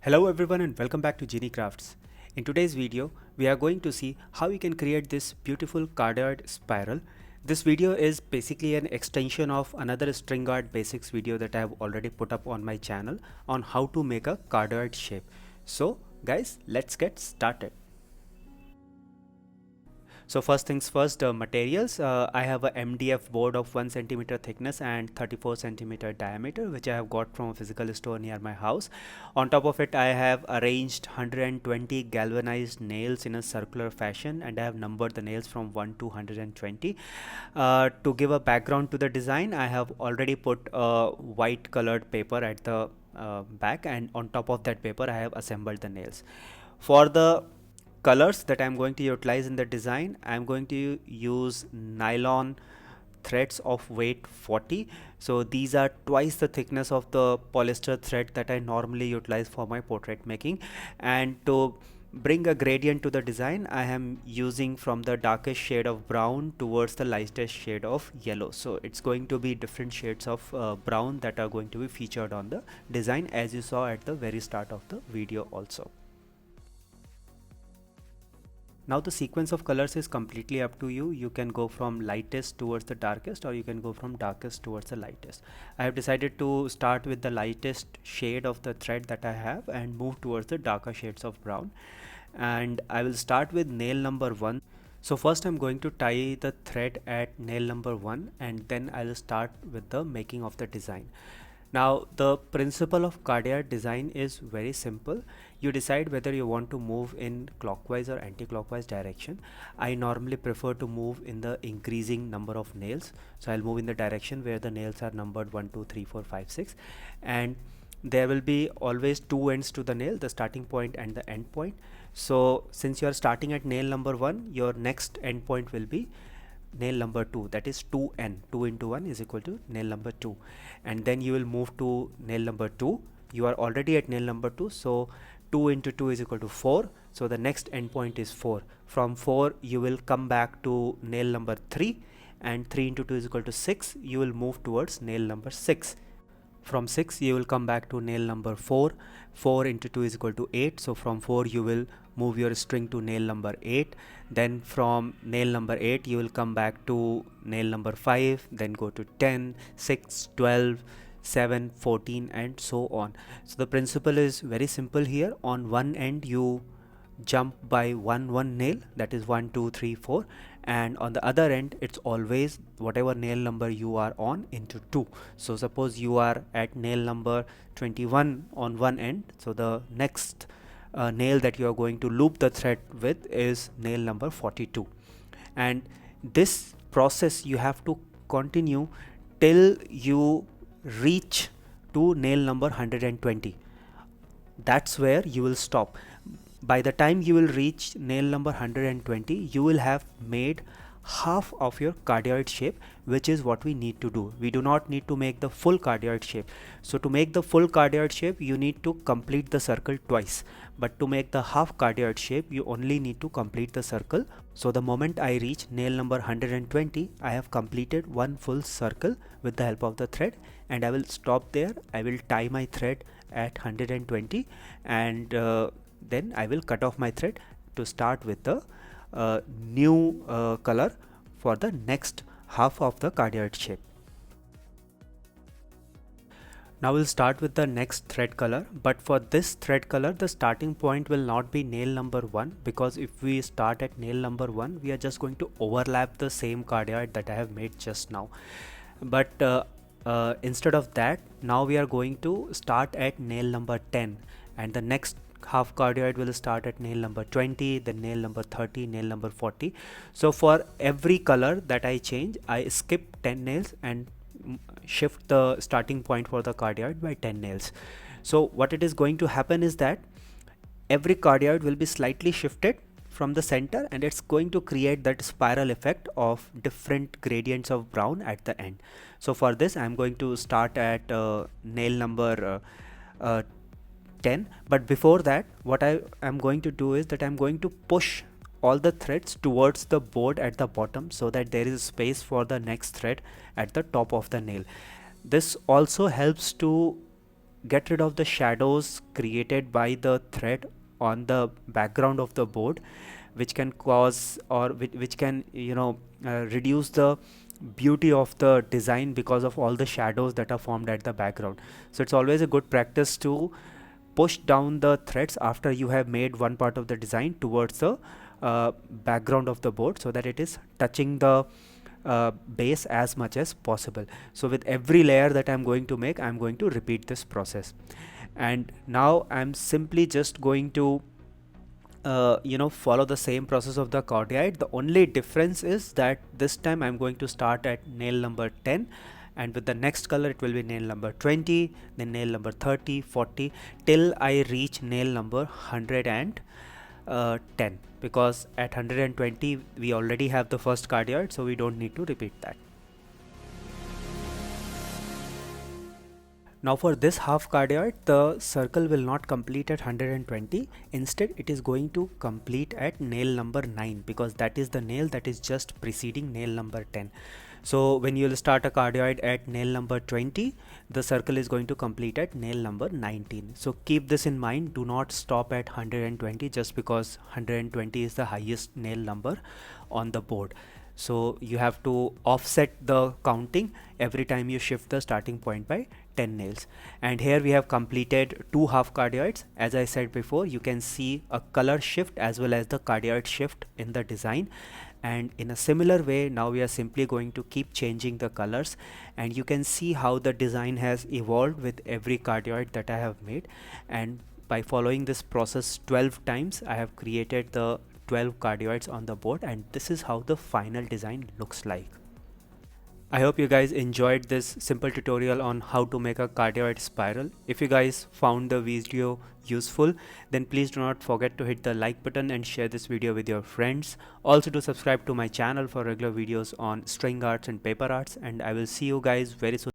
Hello everyone and welcome back to Genie Crafts. In today's video, we are going to see how you can create this beautiful cardioid spiral. This video is basically an extension of another string art basics video that I have already put up on my channel on how to make a cardioid shape. So guys, let's get started. So first things first, materials. I have a MDF board of 1 centimeter thickness and 34 centimeter diameter, which I have got from a physical store near my house. On top of it, I have arranged 120 galvanized nails in a circular fashion, and I have numbered the nails from 1 to 120. To give a background to the design, I have already put a white colored paper at the back, and on top of that paper, I have assembled the nails. For the colors that I'm going to utilize in the design, I'm going to use nylon threads of weight 40. So these are twice the thickness of the polyester thread that I normally utilize for my portrait making. And to bring a gradient to the design, I am using from the darkest shade of brown towards the lightest shade of yellow. So it's going to be different shades of brown that are going to be featured on the design, as you saw at the very start of the video also. Now the sequence of colors is completely up to you. You can go from lightest towards the darkest, or you can go from darkest towards the lightest. I have decided to start with the lightest shade of the thread that I have and move towards the darker shades of brown. And I will start with nail number 1. So first I'm going to tie the thread at nail number 1, and then I will start with the making of the design. Now the principle of cardioid design is very simple. You decide whether you want to move in clockwise or anti-clockwise direction. I normally prefer to move in the increasing number of nails. So I'll move in the direction where the nails are numbered 1, 2, 3, 4, 5, 6, and there will be always two ends to the nail, the starting point and the end point. So since you are starting at nail number 1, your next end point will be nail number 2, that is 2n. 2 into 1 is equal to nail number 2, and then you will move to nail number 2. You are already at nail number 2, so 2 into 2 is equal to 4, so the next end point is 4. From 4 you will come back to nail number 3, and 3 into 2 is equal to 6. You will move towards nail number 6. From 6 you will come back to nail number 4. 4 into 2 is equal to 8, so from 4 you will move your string to nail number 8. Then from nail number 8 you will come back to nail number 5, then go to 10, 6, 12, 7, 14, and so on. So the principle is very simple here. On one end you jump by one nail, that is 1, 2, 3, 4, and on the other end it's always whatever nail number you are on into 2. So suppose you are at nail number 21 on one end, so the next nail that you are going to loop the thread with is nail number 42, and this process you have to continue till you reach to nail number 120. That's where you will stop. By the time you will reach nail number 120, you will have made half of your cardioid shape, which is what we need to do. We do not need to make the full cardioid shape. So to make the full cardioid shape, you need to complete the circle twice, but to make the half cardioid shape, you only need to complete the circle. So the moment I reach nail number 120, I have completed one full circle with the help of the thread, and I will stop there. I will tie my thread at 120, and then I will cut off my thread to start with the new color for the next half of the cardioid shape. Now we'll start with the next thread color, but for this thread color the starting point will not be nail number 1, because if we start at nail number 1, we are just going to overlap the same cardioid that I have made just now. But instead of that, now we are going to start at nail number 10, and the next half cardioid will start at nail number 20, then nail number 30, nail number 40. So for every color that I change, I skip 10 nails and shift the starting point for the cardioid by 10 nails. So what it is going to happen is that every cardioid will be slightly shifted from the center, and it's going to create that spiral effect of different gradients of brown at the end. So for this I'm going to start at nail number 10, but before that what I am going to do is that I'm going to push all the threads towards the board at the bottom, so that there is space for the next thread at the top of the nail. This also helps to get rid of the shadows created by the thread on the background of the board, which can cause, or which can, reduce the beauty of the design because of all the shadows that are formed at the background. So it's always a good practice to push down the threads after you have made one part of the design towards the background of the board, so that it is touching the base as much as possible. So with every layer that I'm going to make, I'm going to repeat this process. And now I'm simply just going to follow the same process of the cordite. The only difference is that this time I'm going to start at nail number 10, and with the next color it will be nail number 20, then nail number 30, 40, till I reach nail number 110, because at 120 we already have the first cardioid, so we don't need to repeat that. Now for this half cardioid, the circle will not complete at 120. Instead, it is going to complete at nail number 9, because that is the nail that is just preceding nail number 10. So when you will start a cardioid at nail number 20, the circle is going to complete at nail number 19. So keep this in mind. Do not stop at 120 just because 120 is the highest nail number on the board. So you have to offset the counting every time you shift the starting point by 10 nails. And here we have completed 2 half cardioids. As I said before, you can see a color shift as well as the cardioid shift in the design. And in a similar way, now we are simply going to keep changing the colors, and you can see how the design has evolved with every cardioid that I have made. And by following this process 12 times, I have created the 12 cardioids on the board, and this is how the final design looks like. I hope you guys enjoyed this simple tutorial on how to make a cardioid spiral. If you guys found the video useful, then please do not forget to hit the like button and share this video with your friends. Also to subscribe to my channel for regular videos on string arts and paper arts, and I will see you guys very soon.